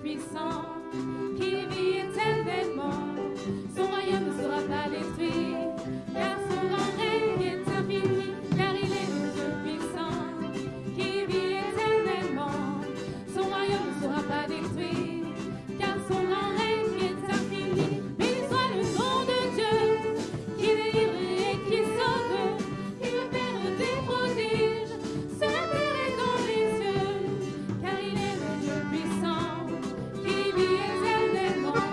puissant, qui vit éternellement. Son royaume ne sera pas détruit, car son grand règne est infini, car il est le Dieu puissant, qui vit éternellement. Son royaume ne sera pas détruit, car son grand règne est infini. Béni soit le nom de Dieu, qui délivre et qui sauve, qui veut faire des prodiges sur la terre et dans les cieux, car il est le Dieu puissant, qui vit éternellement.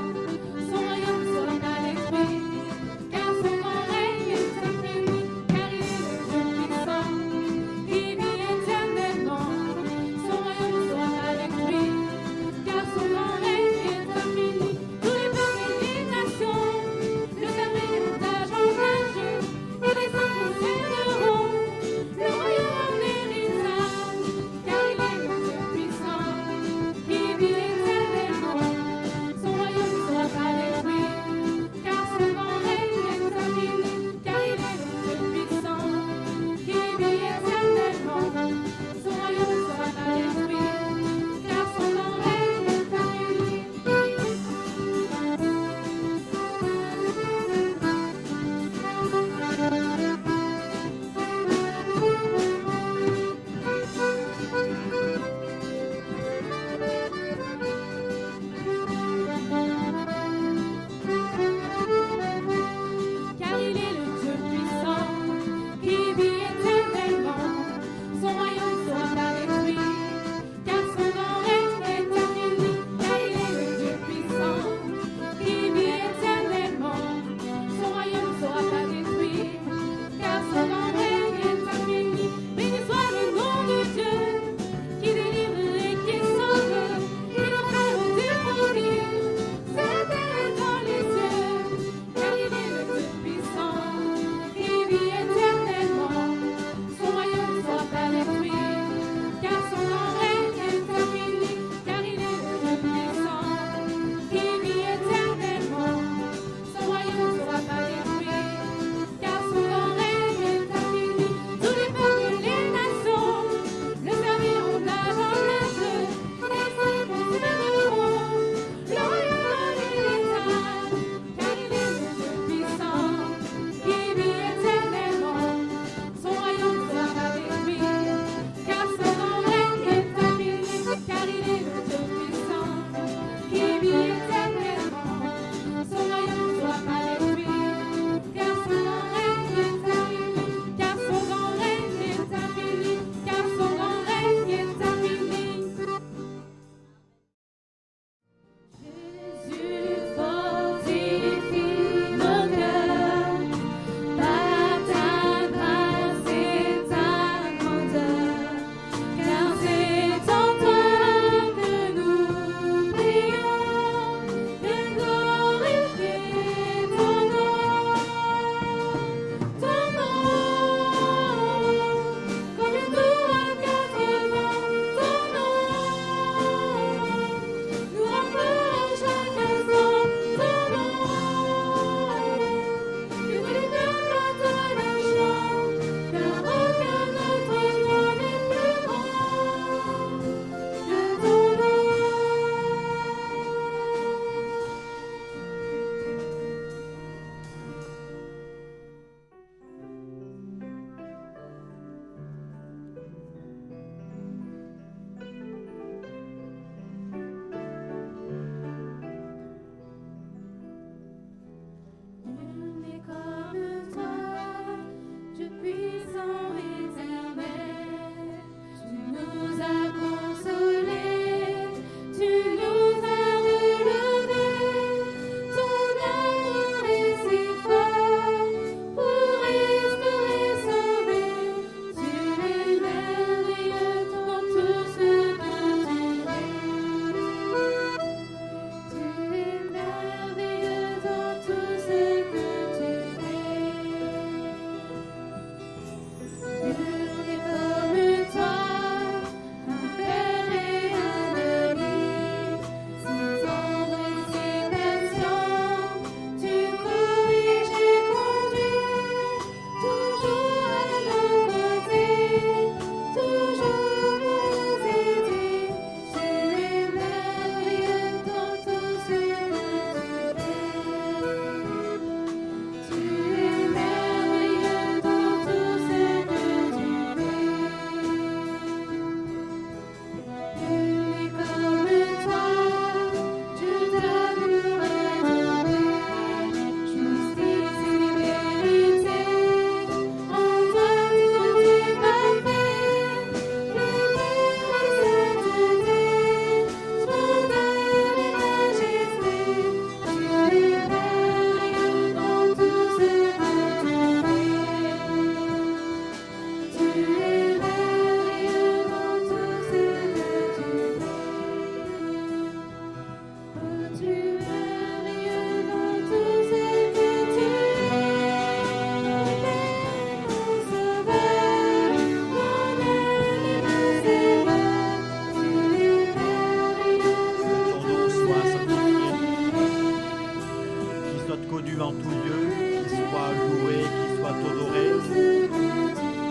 soit loué, qu'il soit honoré.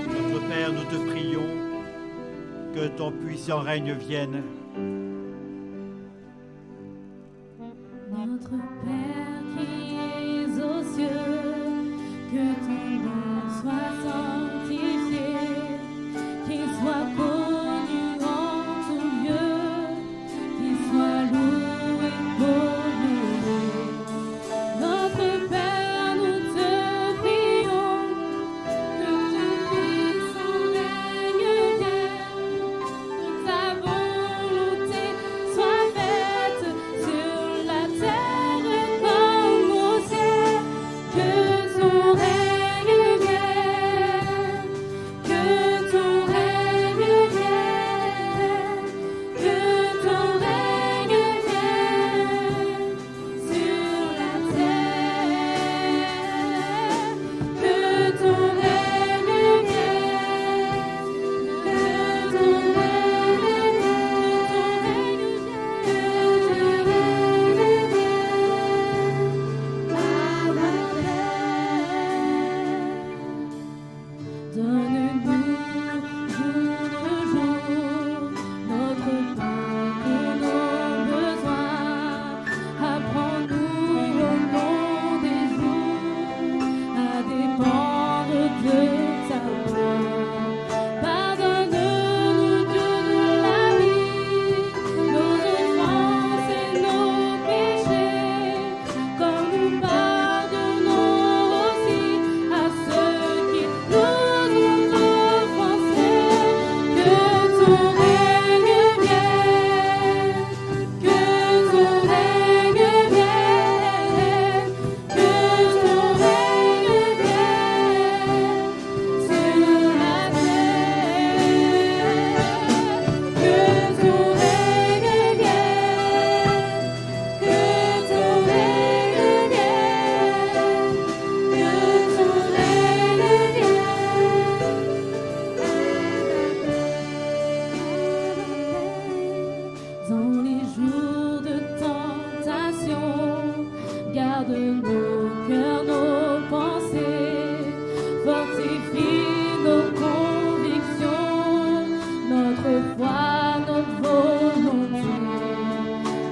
Notre Père, nous te prions que ton puissant règne vienne. Notre Père qui es aux cieux, que ton nom soit sanctifié, qu'il soit connu en tout lieu, qu'il soit loué, honoré. Notre Père, nous te prions, que ton puissant règne vienne, que ta volonté soit faite sur la terre comme au ciel, que ton règne vienne, que ton règne vienne, que ton règne vienne sur la terre, que ton règne vienne, que ton donne-nous jour le jour notre pain pour nos besoins. Apprends-nous au long des jours à dépendre de ta main. Pardonne-nous de la vie, nos offenses et nos péchés, comme nous pardonnons aussi à ceux qui nous ont offensés. Que ton règne vienne, que ton règne vienne, que ton règne vienne sur la terre, que ton règne vienne, que ton règne vienne, que ton règne vienne. Dans les jours de tentation, garde nos cœurs, nos pensées, fortifie nos convictions, notre foi, notre volonté.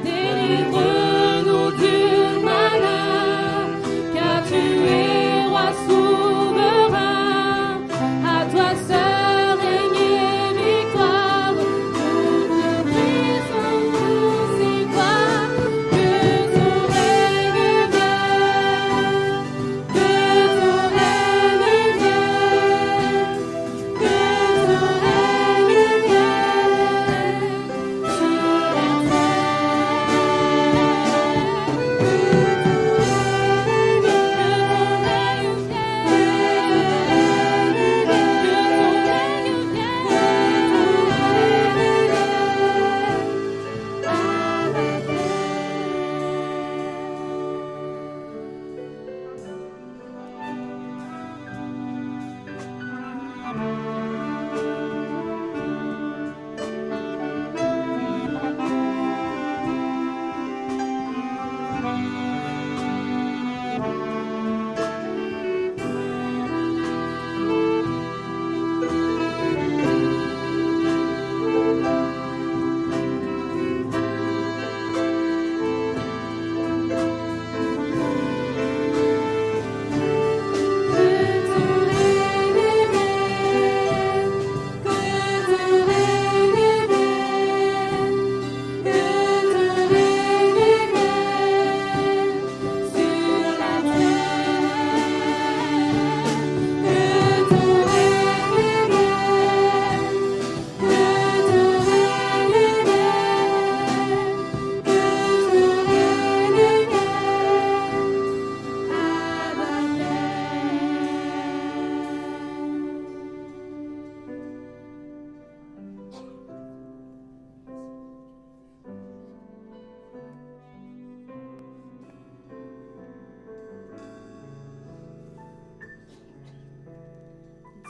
Délivre-nous du malin, car tu es roi souverain. À toi seul règne et victoire, toute puissance nous y croit. Que ton règne vienne, que ton règne vienne, que ton règne vienne sur la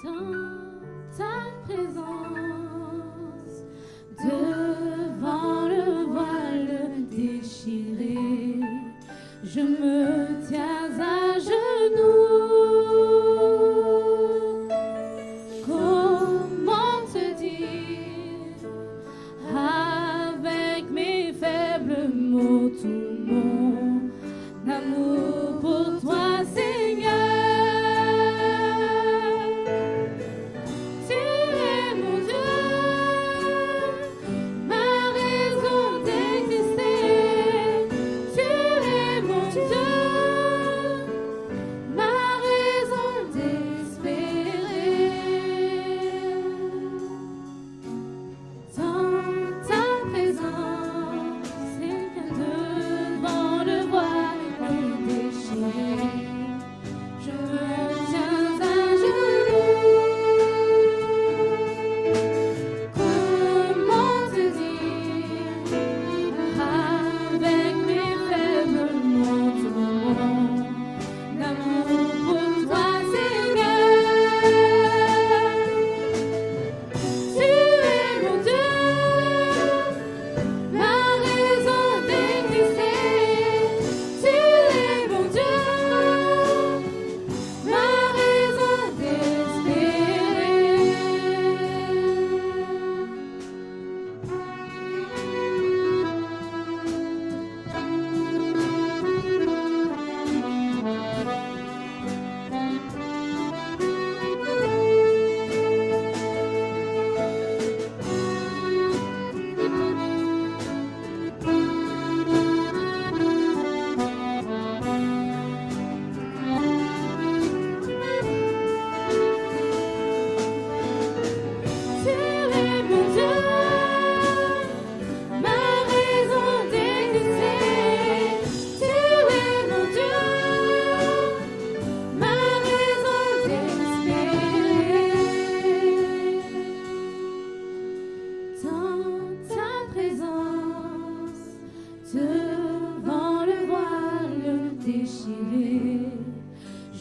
dans ta présence, devant le voile déchiré, je me tiens à genoux.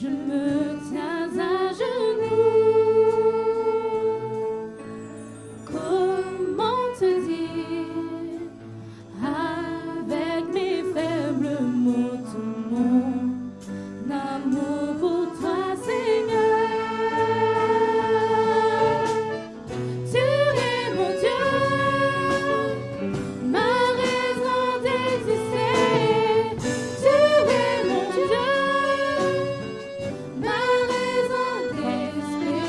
Je me tiens à genoux. Comment te dire, avec mes faibles mots, tout mon amour pour toi, Seigneur. Tu es mon Dieu, ma raison d'exister. Tu es mon Dieu, ma raison d'espérer.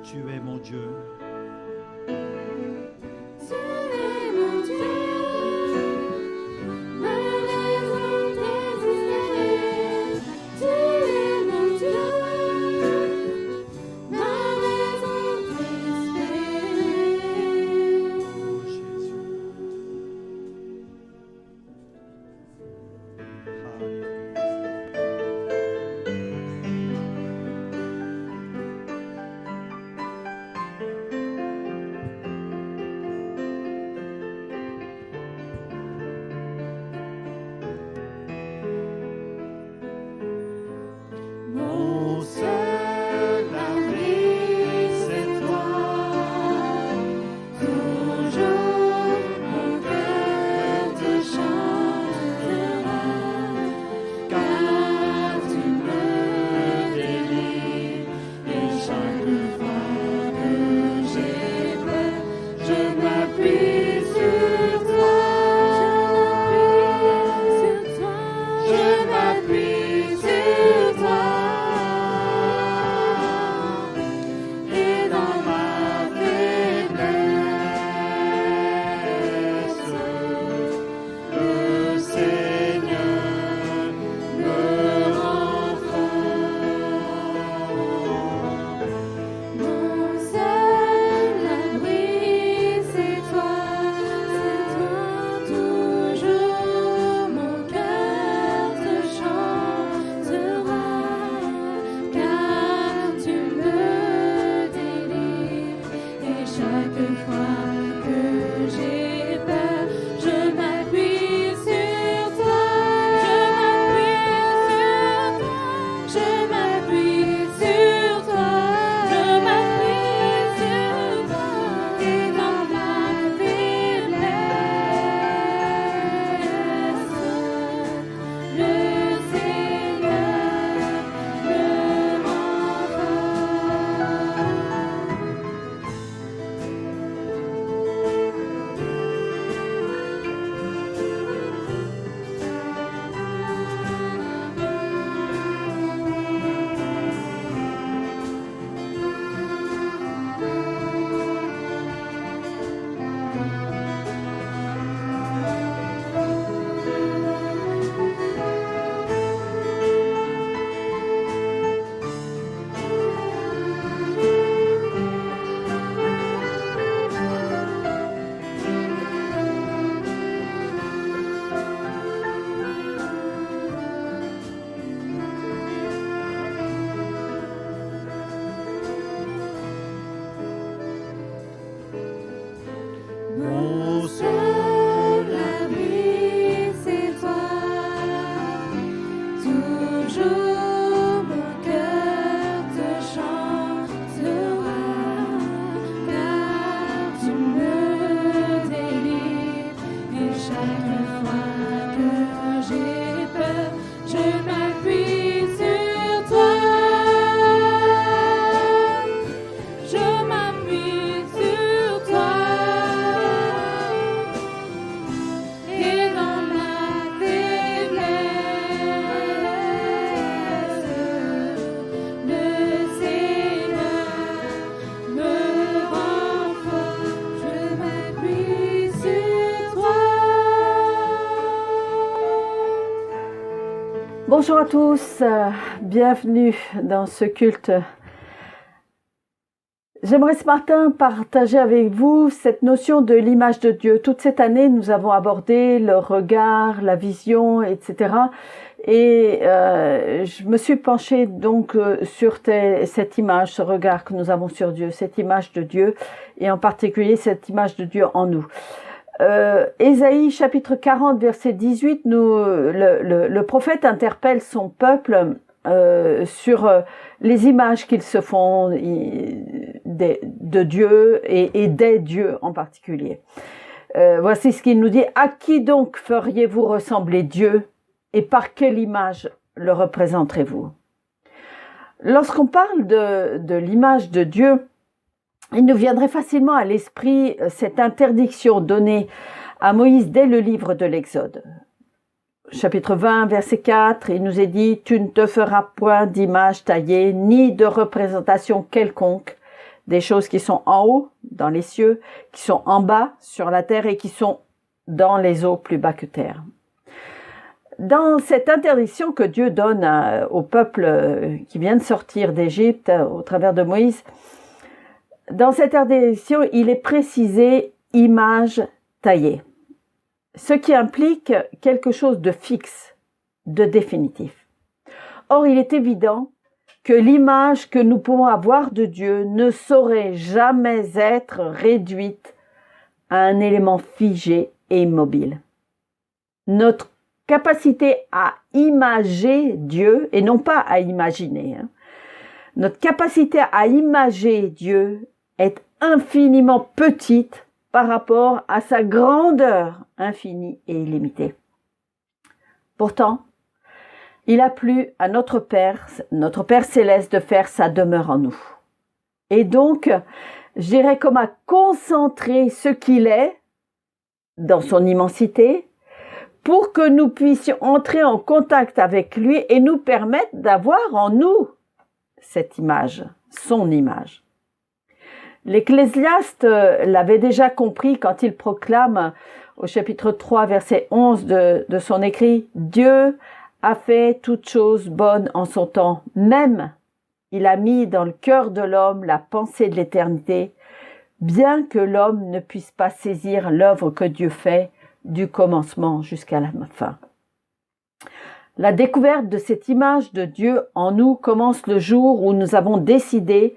Tu es mon Dieu. Tu es mon Dieu, ma raison d'exister. Tu es mon Dieu, ma raison d'espérer. Oh Jésus. Alléluia. Bonjour à tous, bienvenue dans ce culte. J'aimerais ce matin partager avec vous cette notion de l'image de Dieu. Toute cette année, nous avons abordé le regard, la vision, etc. Et je me suis penchée donc sur cette image, ce regard que nous avons sur Dieu, cette image de Dieu, et en particulier cette image de Dieu en nous. Ésaïe chapitre 40 verset 18, le prophète interpelle son peuple sur les images qu'ils se font de Dieu et des dieux en particulier. Voici ce qu'il nous dit: à qui donc feriez-vous ressembler Dieu et par quelle image le représenterez-vous? Lorsqu'on parle de l'image de Dieu, il nous viendrait facilement à l'esprit cette interdiction donnée à Moïse dès le livre de l'Exode. Chapitre 20, verset 4, il nous est dit: « Tu ne te feras point d'image taillée, ni de représentation quelconque, des choses qui sont en haut, dans les cieux, qui sont en bas, sur la terre, et qui sont dans les eaux plus bas que terre. » Dans cette interdiction que Dieu donne au peuple qui vient de sortir d'Égypte au travers de Moïse, dans cette interdiction, il est précisé « image taillée », ce qui implique quelque chose de fixe, de définitif. Or, il est évident que l'image que nous pouvons avoir de Dieu ne saurait jamais être réduite à un élément figé et immobile. Notre capacité à imager Dieu, et non pas à imaginer, notre capacité à imager Dieu est infiniment petite par rapport à sa grandeur infinie et illimitée. Pourtant, il a plu à notre Père céleste, de faire sa demeure en nous. Et donc, je dirais comme à concentrer ce qu'il est dans son immensité pour que nous puissions entrer en contact avec lui et nous permettre d'avoir en nous cette image, son image. L'Ecclésiaste l'avait déjà compris quand il proclame au chapitre 3, verset 11 de son écrit: « Dieu a fait toutes choses bonnes en son temps, même il a mis dans le cœur de l'homme la pensée de l'éternité, bien que l'homme ne puisse pas saisir l'œuvre que Dieu fait du commencement jusqu'à la fin. » La découverte de cette image de Dieu en nous commence le jour où nous avons décidé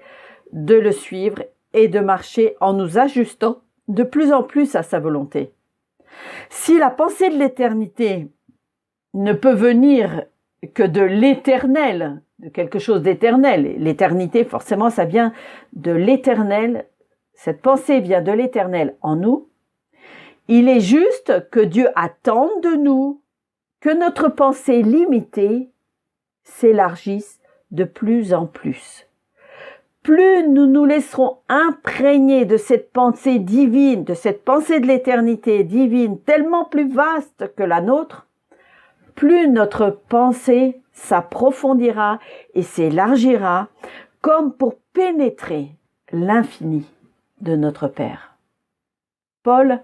de le suivre et de marcher en nous ajustant de plus en plus à sa volonté. Si la pensée de l'éternité ne peut venir que de l'éternel, de quelque chose d'éternel, l'éternité forcément ça vient de l'éternel, cette pensée vient de l'éternel en nous, il est juste que Dieu attende de nous que notre pensée limitée s'élargisse de plus en plus. Plus nous nous laisserons imprégner de cette pensée divine, de cette pensée de l'éternité divine, tellement plus vaste que la nôtre, plus notre pensée s'approfondira et s'élargira comme pour pénétrer l'infini de notre Père. Paul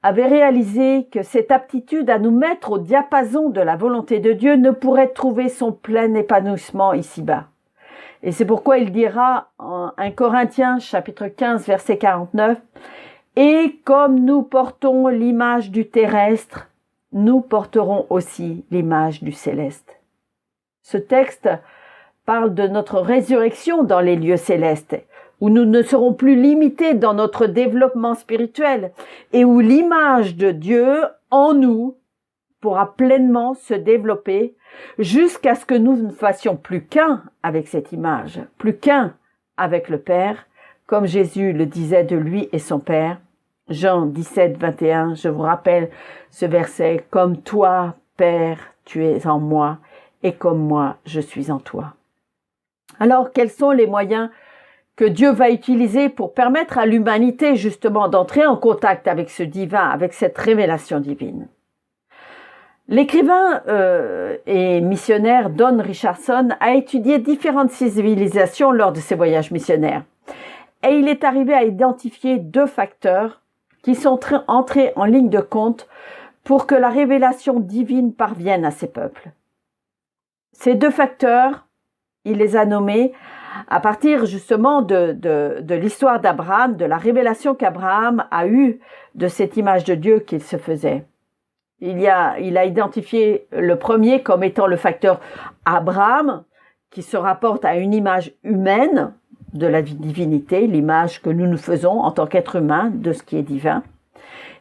avait réalisé que cette aptitude à nous mettre au diapason de la volonté de Dieu ne pourrait trouver son plein épanouissement ici-bas. Et c'est pourquoi il dira en 1 Corinthiens chapitre 15 verset 49 « Et comme nous portons l'image du terrestre, nous porterons aussi l'image du céleste. » Ce texte parle de notre résurrection dans les lieux célestes, où nous ne serons plus limités dans notre développement spirituel et où l'image de Dieu en nous pourra pleinement se développer jusqu'à ce que nous ne fassions plus qu'un avec cette image, plus qu'un avec le Père, comme Jésus le disait de lui et son Père. Jean 17, 21, je vous rappelle ce verset: « Comme toi, Père, tu es en moi, et comme moi, je suis en toi. » Alors, quels sont les moyens que Dieu va utiliser pour permettre à l'humanité justement d'entrer en contact avec ce divin, avec cette révélation divine? L'écrivain et missionnaire Don Richardson a étudié différentes civilisations lors de ses voyages missionnaires. Et il est arrivé à identifier 2 facteurs qui sont entrés en ligne de compte pour que la révélation divine parvienne à ces peuples. Ces deux facteurs, il les a nommés à partir justement de l'histoire d'Abraham, de la révélation qu'Abraham a eue de cette image de Dieu qu'il se faisait. Il a identifié le premier comme étant le facteur Abraham, qui se rapporte à une image humaine de la divinité, l'image que nous nous faisons en tant qu'être humain de ce qui est divin,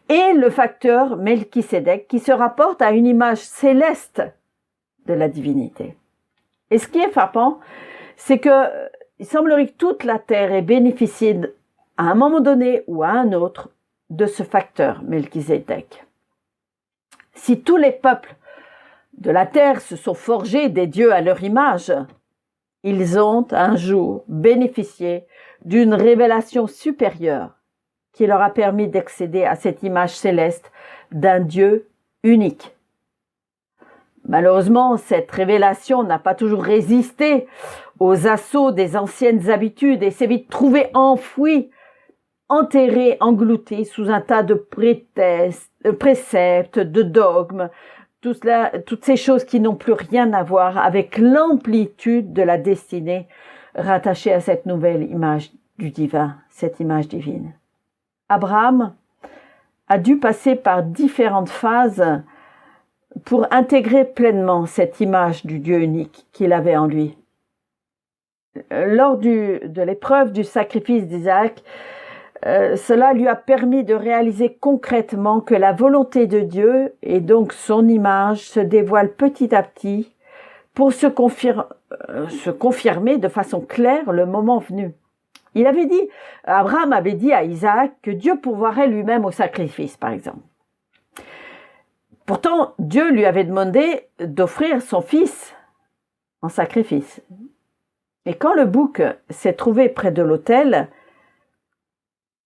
et le facteur Melchisédek, qui se rapporte à une image céleste de la divinité. Et ce qui est frappant, c'est que il semblerait que toute la terre ait bénéficié à un moment donné ou à un autre de ce facteur Melchisédek. Si tous les peuples de la terre se sont forgés des dieux à leur image, ils ont un jour bénéficié d'une révélation supérieure qui leur a permis d'accéder à cette image céleste d'un Dieu unique. Malheureusement, cette révélation n'a pas toujours résisté aux assauts des anciennes habitudes et s'est vite trouvée enfouie, enterrée, engloutée sous un tas de préceptes, de dogmes, toutes ces choses qui n'ont plus rien à voir avec l'amplitude de la destinée rattachée à cette nouvelle image du divin, cette image divine. Abraham a dû passer par différentes phases pour intégrer pleinement cette image du Dieu unique qu'il avait en lui. Lors de l'épreuve du sacrifice d'Isaac, cela lui a permis de réaliser concrètement que la volonté de Dieu et donc son image se dévoilent petit à petit pour se confirmer de façon claire le moment venu. Abraham avait dit à Isaac que Dieu pourvoirait lui-même au sacrifice, par exemple. Pourtant, Dieu lui avait demandé d'offrir son fils en sacrifice. Et quand le bouc s'est trouvé près de l'autel,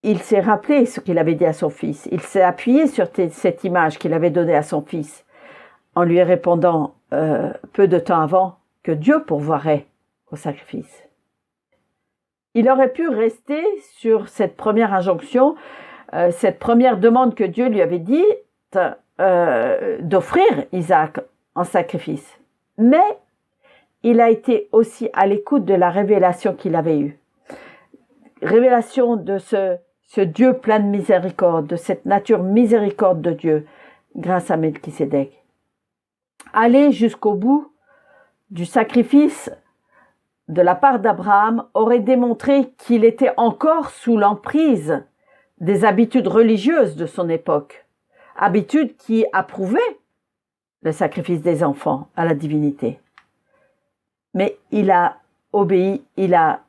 il s'est rappelé ce qu'il avait dit à son fils. Il s'est appuyé sur cette image qu'il avait donnée à son fils, en lui répondant peu de temps avant que Dieu pourvoirait au sacrifice. Il aurait pu rester sur cette première injonction, cette première demande que Dieu lui avait dit d'offrir Isaac en sacrifice. Mais il a été aussi à l'écoute de la révélation qu'il avait eue. Révélation de ce Dieu plein de miséricorde, de cette nature miséricorde de Dieu, grâce à Melchisédek. Aller jusqu'au bout du sacrifice de la part d'Abraham aurait démontré qu'il était encore sous l'emprise des habitudes religieuses de son époque, habitudes qui approuvaient le sacrifice des enfants à la divinité. Mais il a obéi, il a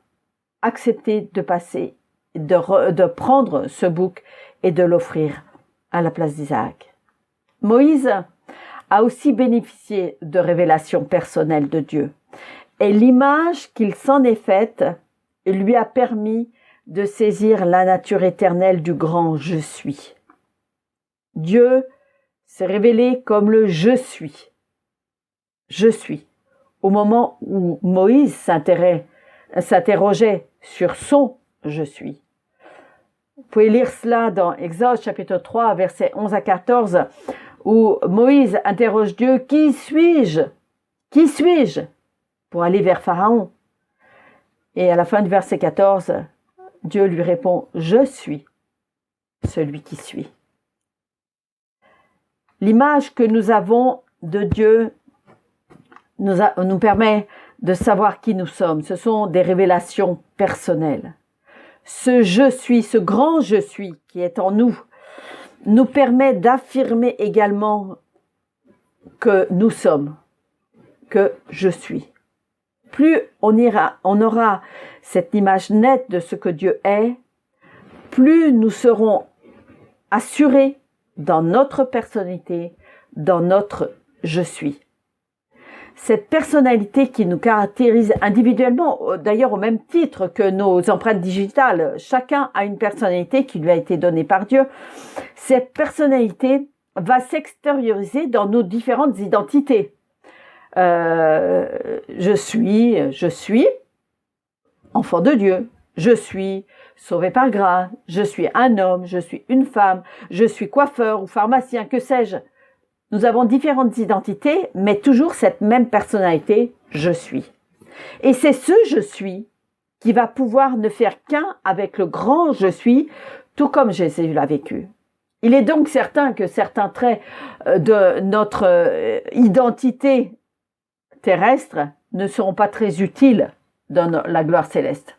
accepté de passer, de prendre ce bouc et de l'offrir à la place d'Isaac. Moïse a aussi bénéficié de révélations personnelles de Dieu. Et l'image qu'il s'en est faite lui a permis de saisir la nature éternelle du grand « Je suis ». Dieu s'est révélé comme le « Je suis ». Je suis. Au moment où Moïse s'interrogeait sur son « Je suis ». Vous pouvez lire cela dans Exode chapitre 3, versets 11 à 14, où Moïse interroge Dieu « Qui suis-je ? Qui suis-je » pour aller vers Pharaon. Et à la fin du verset 14, Dieu lui répond « Je suis celui qui suis ». L'image que nous avons de Dieu nous permet de savoir qui nous sommes. Ce sont des révélations personnelles. Ce « Je suis », ce grand « Je suis » qui est en nous permet d'affirmer également que nous sommes, que je suis. Plus on aura cette image nette de ce que Dieu est, plus nous serons assurés dans notre personnalité, dans notre « je suis ». Cette personnalité qui nous caractérise individuellement, d'ailleurs au même titre que nos empreintes digitales, chacun a une personnalité qui lui a été donnée par Dieu. Cette personnalité va s'extérioriser dans nos différentes identités. Je suis enfant de Dieu, je suis sauvé par grâce, je suis un homme, je suis une femme, je suis coiffeur ou pharmacien, que sais-je. Nous avons différentes identités, mais toujours cette même personnalité, je suis. Et c'est ce je suis qui va pouvoir ne faire qu'un avec le grand je suis, tout comme Jésus l'a vécu. Il est donc certain que certains traits de notre identité terrestre ne seront pas très utiles dans la gloire céleste.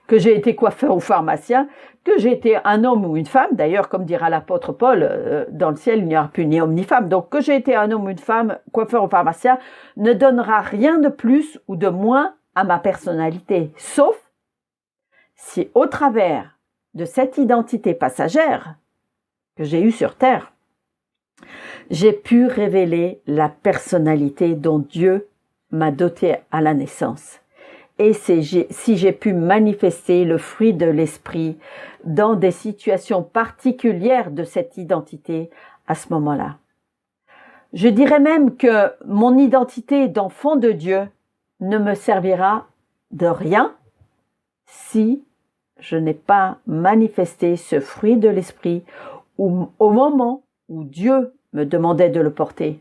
Que j'ai été coiffeur ou pharmacien, que j'ai été un homme ou une femme, d'ailleurs, comme dira l'apôtre Paul, dans le ciel, il n'y aura plus ni homme ni femme. Donc, que j'ai été un homme ou une femme, coiffeur ou pharmacien, ne donnera rien de plus ou de moins à ma personnalité, sauf si au travers de cette identité passagère que j'ai eue sur terre, j'ai pu révéler la personnalité dont Dieu m'a doté à la naissance. Et si j'ai pu manifester le fruit de l'esprit dans des situations particulières de cette identité à ce moment-là. Je dirais même que mon identité d'enfant de Dieu ne me servira de rien si je n'ai pas manifesté ce fruit de l'esprit au moment où Dieu me demandait de le porter,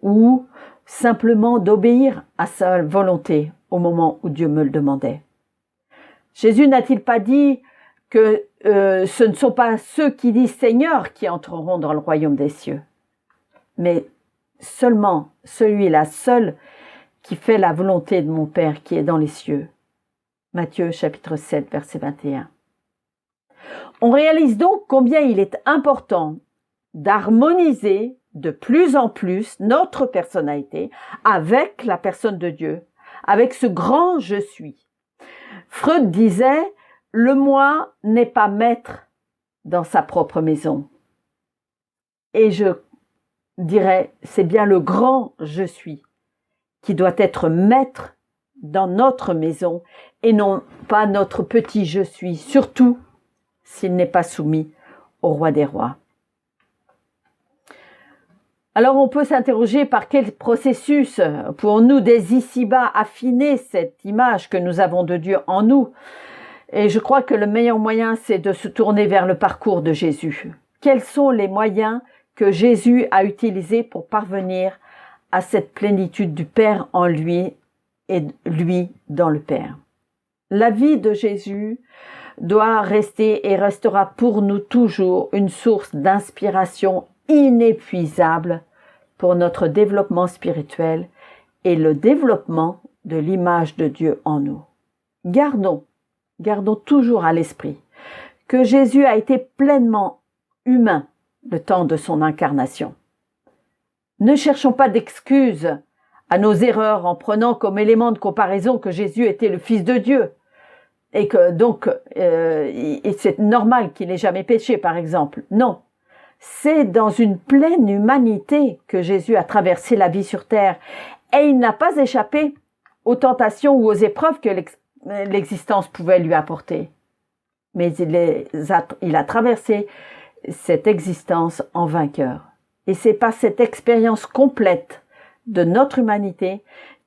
ou simplement d'obéir à sa volonté au moment où Dieu me le demandait. Jésus n'a-t-il pas dit que ce ne sont pas ceux qui disent Seigneur qui entreront dans le royaume des cieux, mais seulement celui-là seul qui fait la volonté de mon Père qui est dans les cieux. Matthieu chapitre 7 verset 21. On réalise donc combien il est important d'harmoniser de plus en plus notre personnalité avec la personne de Dieu, avec ce grand je suis. Freud disait, le moi n'est pas maître dans sa propre maison. Et je dirais, c'est bien le grand je suis qui doit être maître dans notre maison et non pas notre petit je suis, surtout s'il n'est pas soumis au roi des rois. Alors on peut s'interroger par quel processus pouvons-nous dès ici-bas affiner cette image que nous avons de Dieu en nous. Et je crois que le meilleur moyen, c'est de se tourner vers le parcours de Jésus. Quels sont les moyens que Jésus a utilisés pour parvenir à cette plénitude du Père en lui et lui dans le Père? La vie de Jésus doit rester et restera pour nous toujours une source d'inspiration inépuisable pour notre développement spirituel et le développement de l'image de Dieu en nous. Gardons toujours à l'esprit que Jésus a été pleinement humain le temps de son incarnation. Ne cherchons pas d'excuses à nos erreurs en prenant comme élément de comparaison que Jésus était le Fils de Dieu et que donc c'est normal qu'il n'ait jamais péché, par exemple. Non. C'est dans une pleine humanité que Jésus a traversé la vie sur terre et il n'a pas échappé aux tentations ou aux épreuves que l'existence pouvait lui apporter. Mais il a traversé cette existence en vainqueur. Et c'est par cette expérience complète de notre humanité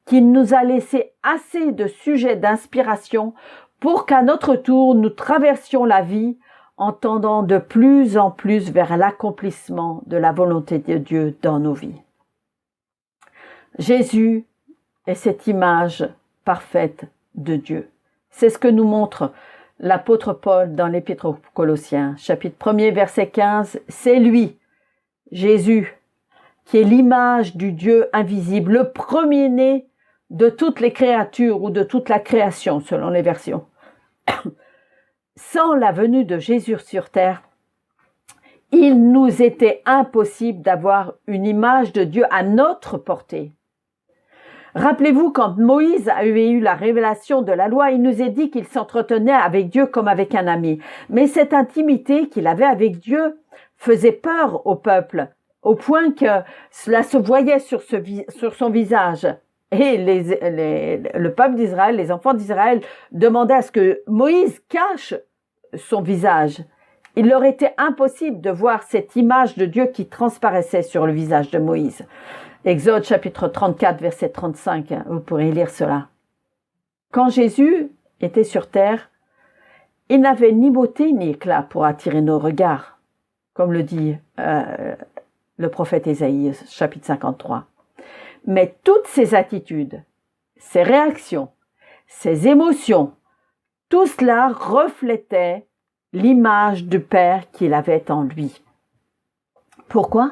qu'il nous a laissé assez de sujets d'inspiration pour qu'à notre tour nous traversions la vie en tendant de plus en plus vers l'accomplissement de la volonté de Dieu dans nos vies. Jésus est cette image parfaite de Dieu. C'est ce que nous montre l'apôtre Paul dans l'Épître aux Colossiens, chapitre 1er, verset 15. C'est lui, Jésus, qui est l'image du Dieu invisible, le premier-né de toutes les créatures ou de toute la création, selon les versions. Sans la venue de Jésus sur terre, il nous était impossible d'avoir une image de Dieu à notre portée. Rappelez-vous, quand Moïse avait eu la révélation de la loi, il nous est dit qu'il s'entretenait avec Dieu comme avec un ami. Mais cette intimité qu'il avait avec Dieu faisait peur au peuple, au point que cela se voyait sur son visage. Et le peuple d'Israël, les enfants d'Israël, demandaient à ce que Moïse cache son visage. Il leur était impossible de voir cette image de Dieu qui transparaissait sur le visage de Moïse. Exode chapitre 34, verset 35, vous pourrez lire cela. Quand Jésus était sur terre, il n'avait ni beauté ni éclat pour attirer nos regards, comme le dit le prophète Ésaïe, chapitre 53. Mais toutes ces attitudes, ces réactions, ces émotions, tout cela reflétait l'image du Père qu'il avait en lui. Pourquoi?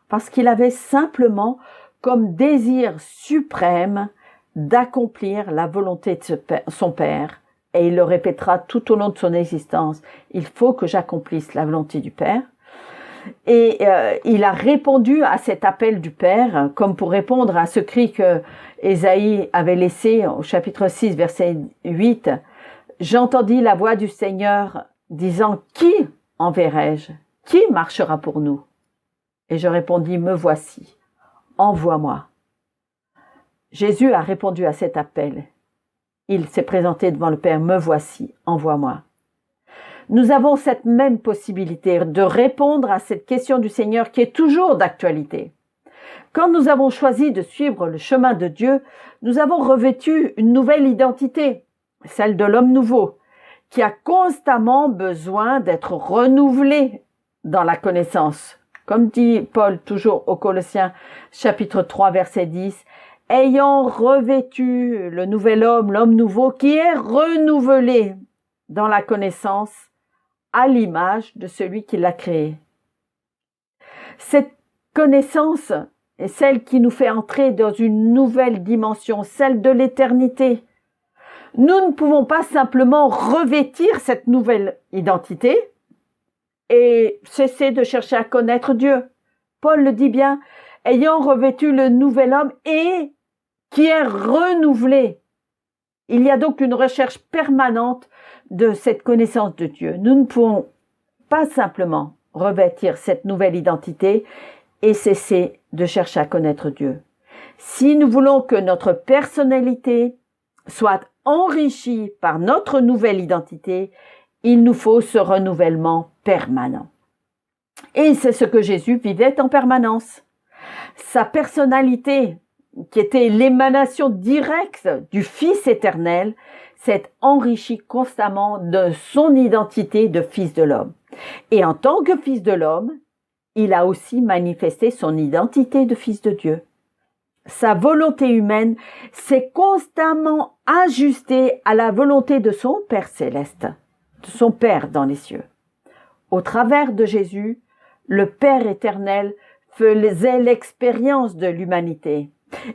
Parce qu'il avait simplement comme désir suprême d'accomplir la volonté de son Père. Et il le répétera tout au long de son existence. Il faut que j'accomplisse la volonté du Père. Et il a répondu à cet appel du Père, comme pour répondre à ce cri que Ésaïe avait laissé au chapitre 6, verset 8. « J'entendis la voix du Seigneur disant, « Qui enverrai-je? Qui marchera pour nous ?» Et je répondis, « Me voici, envoie-moi. » Jésus a répondu à cet appel. Il s'est présenté devant le Père, « Me voici, envoie-moi. » Nous avons cette même possibilité de répondre à cette question du Seigneur qui est toujours d'actualité. Quand nous avons choisi de suivre le chemin de Dieu, nous avons revêtu une nouvelle identité, celle de l'homme nouveau, qui a constamment besoin d'être renouvelé dans la connaissance. Comme dit Paul toujours aux Colossiens, chapitre 3, verset 10, « Ayant revêtu le nouvel homme, l'homme nouveau, qui est renouvelé dans la connaissance à l'image de celui qui l'a créé. » Cette connaissance est celle qui nous fait entrer dans une nouvelle dimension, celle de l'éternité. Nous ne pouvons pas simplement revêtir cette nouvelle identité et cesser de chercher à connaître Dieu. Paul le dit bien, ayant revêtu le nouvel homme et qui est renouvelé. Il y a donc une recherche permanente de cette connaissance de Dieu. Nous ne pouvons pas simplement revêtir cette nouvelle identité et cesser de chercher à connaître Dieu. Si nous voulons que notre personnalité soit enrichie par notre nouvelle identité, il nous faut ce renouvellement permanent. Et c'est ce que Jésus vivait en permanence. Sa personnalité, qui était l'émanation directe du Fils éternel, s'est enrichie constamment de son identité de Fils de l'homme. Et en tant que Fils de l'homme, il a aussi manifesté son identité de Fils de Dieu. Sa volonté humaine s'est constamment ajustée à la volonté de son Père céleste, de son Père dans les cieux. Au travers de Jésus, le Père éternel faisait l'expérience de l'humanité.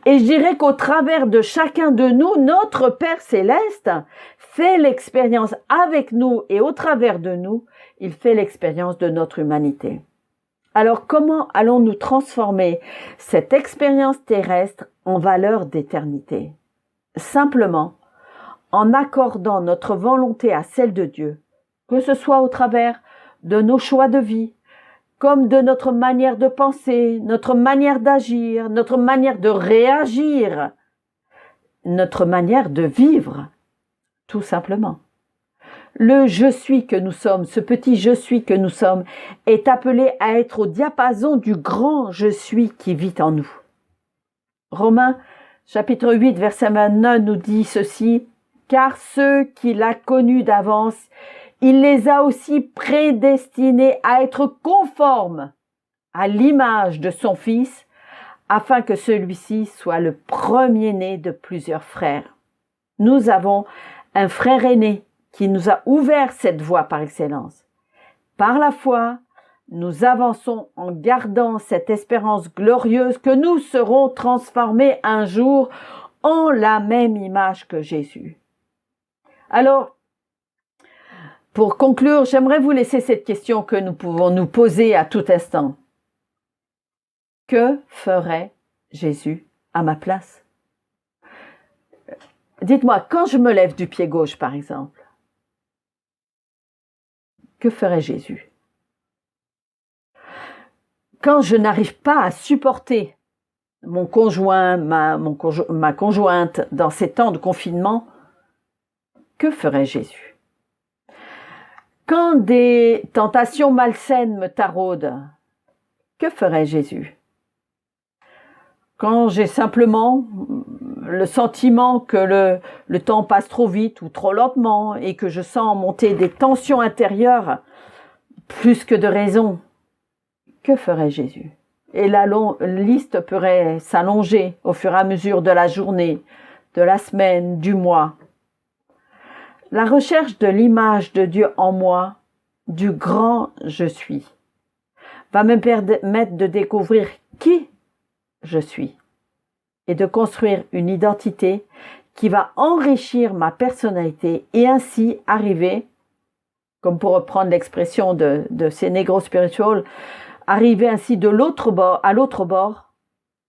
Et je dirais qu'au travers de chacun de nous, notre Père céleste fait l'expérience avec nous et au travers de nous, il fait l'expérience de notre humanité. Alors comment allons-nous transformer cette expérience terrestre en valeur d'éternité? Simplement en accordant notre volonté à celle de Dieu, que ce soit au travers de nos choix de vie, comme de notre manière de penser, notre manière d'agir, notre manière de réagir, notre manière de vivre, tout simplement. Le « je suis » que nous sommes, ce petit « je suis » que nous sommes, est appelé à être au diapason du grand « je suis » qui vit en nous. Romains, chapitre 8, verset 29 nous dit ceci, « Car ceux qu'il a connus d'avance, il les a aussi prédestinés à être conformes à l'image de son Fils, afin que celui-ci soit le premier-né de plusieurs frères. » Nous avons un frère aîné qui nous a ouvert cette voie par excellence. Par la foi, nous avançons en gardant cette espérance glorieuse que nous serons transformés un jour en la même image que Jésus. Alors, pour conclure, j'aimerais vous laisser cette question que nous pouvons nous poser à tout instant. Que ferait Jésus à ma place? Dites-moi, quand je me lève du pied gauche, par exemple, que ferait Jésus? Quand je n'arrive pas à supporter mon conjoint, ma conjointe dans ces temps de confinement, que ferait Jésus? Quand des tentations malsaines me taraudent, que ferait Jésus? Quand j'ai simplement le sentiment que le temps passe trop vite ou trop lentement et que je sens monter des tensions intérieures plus que de raison, que ferait Jésus? Et la liste pourrait s'allonger au fur et à mesure de la journée, de la semaine, du mois. La recherche de l'image de Dieu en moi, du grand je suis, va me permettre de découvrir qui je suis et de construire une identité qui va enrichir ma personnalité et ainsi arriver, comme pour reprendre l'expression de ces négros spirituels, arriver ainsi de l'autre bord à l'autre bord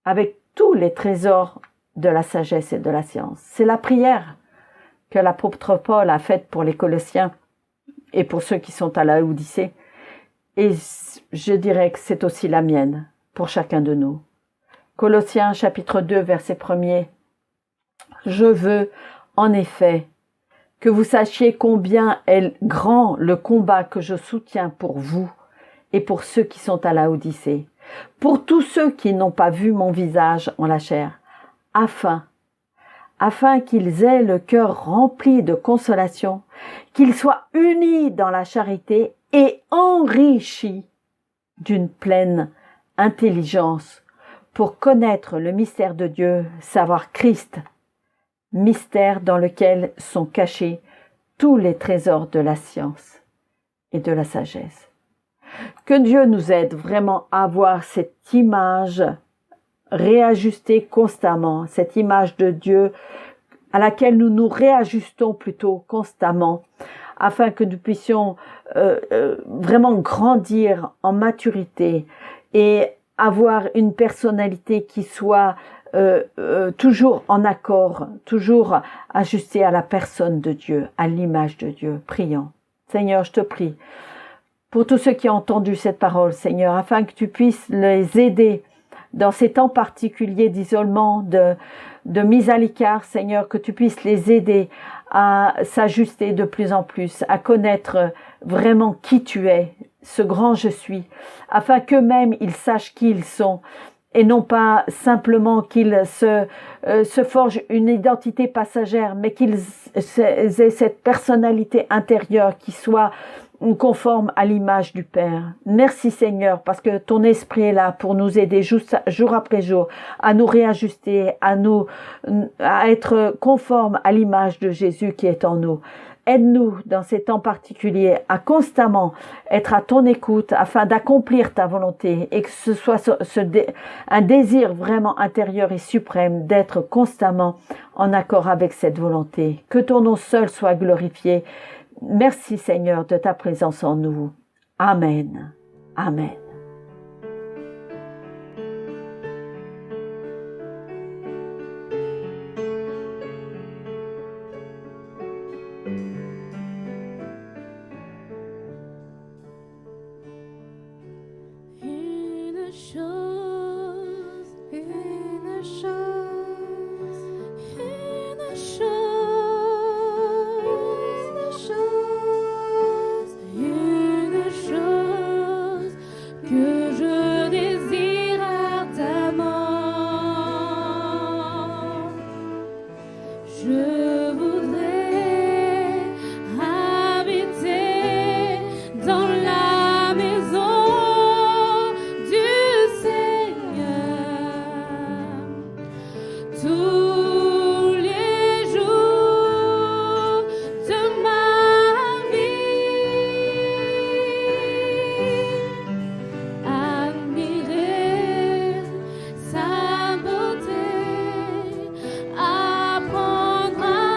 avec tous les trésors de la sagesse et de la science. C'est la prière que l'apôtre Paul a faite pour les Colossiens et pour ceux qui sont à la Odyssée. Et je dirais que c'est aussi la mienne pour chacun de nous. Colossiens chapitre 2 verset 1er. Je veux en effet que vous sachiez combien est grand le combat que je soutiens pour vous et pour ceux qui sont à la Odyssée, pour tous ceux qui n'ont pas vu mon visage en la chair, afin qu'ils aient le cœur rempli de consolation, qu'ils soient unis dans la charité et enrichis d'une pleine intelligence pour connaître le mystère de Dieu, savoir Christ, mystère dans lequel sont cachés tous les trésors de la science et de la sagesse. Que Dieu nous aide vraiment à avoir cette image réajustée constamment, cette image de Dieu à laquelle nous nous réajustons plutôt constamment, afin que nous puissions vraiment grandir en maturité et avoir une personnalité qui soit toujours en accord, toujours ajustée à la personne de Dieu, à l'image de Dieu. Prions. Seigneur, je te prie pour tous ceux qui ont entendu cette parole, Seigneur, afin que tu puisses les aider dans ces temps particuliers d'isolement, de mise à l'écart, Seigneur, que tu puisses les aider à s'ajuster de plus en plus, à connaître vraiment qui tu es, ce grand je suis, afin qu'eux-mêmes ils sachent qui ils sont, et non pas simplement qu'ils se forgent une identité passagère, mais qu'ils aient cette personnalité intérieure qui soit conforme à l'image du Père. Merci Seigneur, parce que ton esprit est là pour nous aider jour après jour à nous réajuster, à être conforme à l'image de Jésus qui est en nous. Aide-nous dans ces temps particuliers à constamment être à ton écoute afin d'accomplir ta volonté et que ce soit un désir vraiment intérieur et suprême d'être constamment en accord avec cette volonté. Que ton nom seul soit glorifié. Merci Seigneur de ta présence en nous. Amen. Amen. Sa beauté, apprendre à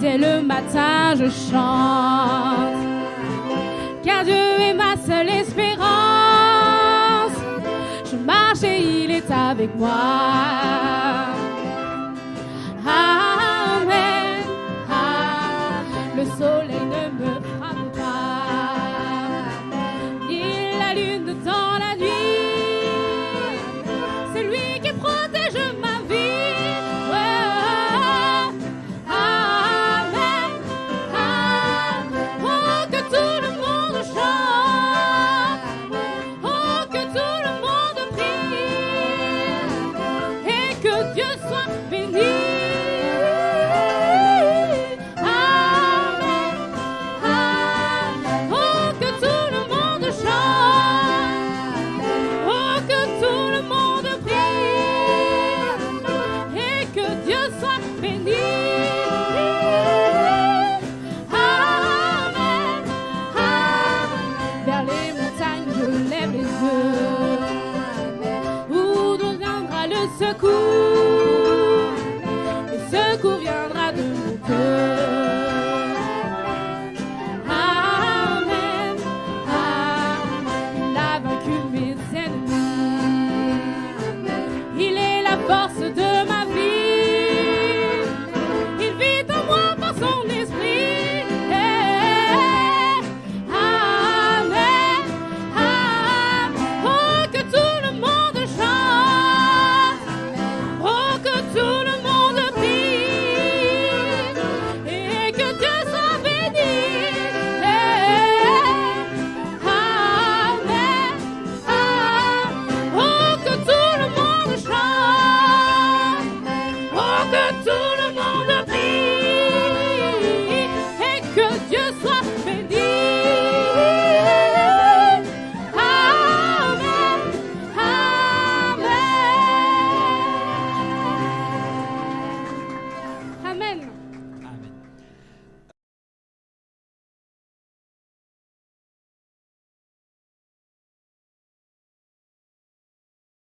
Dès le matin, je chante, car Dieu est ma seule espérance. Je marche et il est avec moi. Amen. Ah, le soleil ne me frappe pas, ni la lune dans la nuit. C'est lui qui protège ma vie. Dieu soit béni.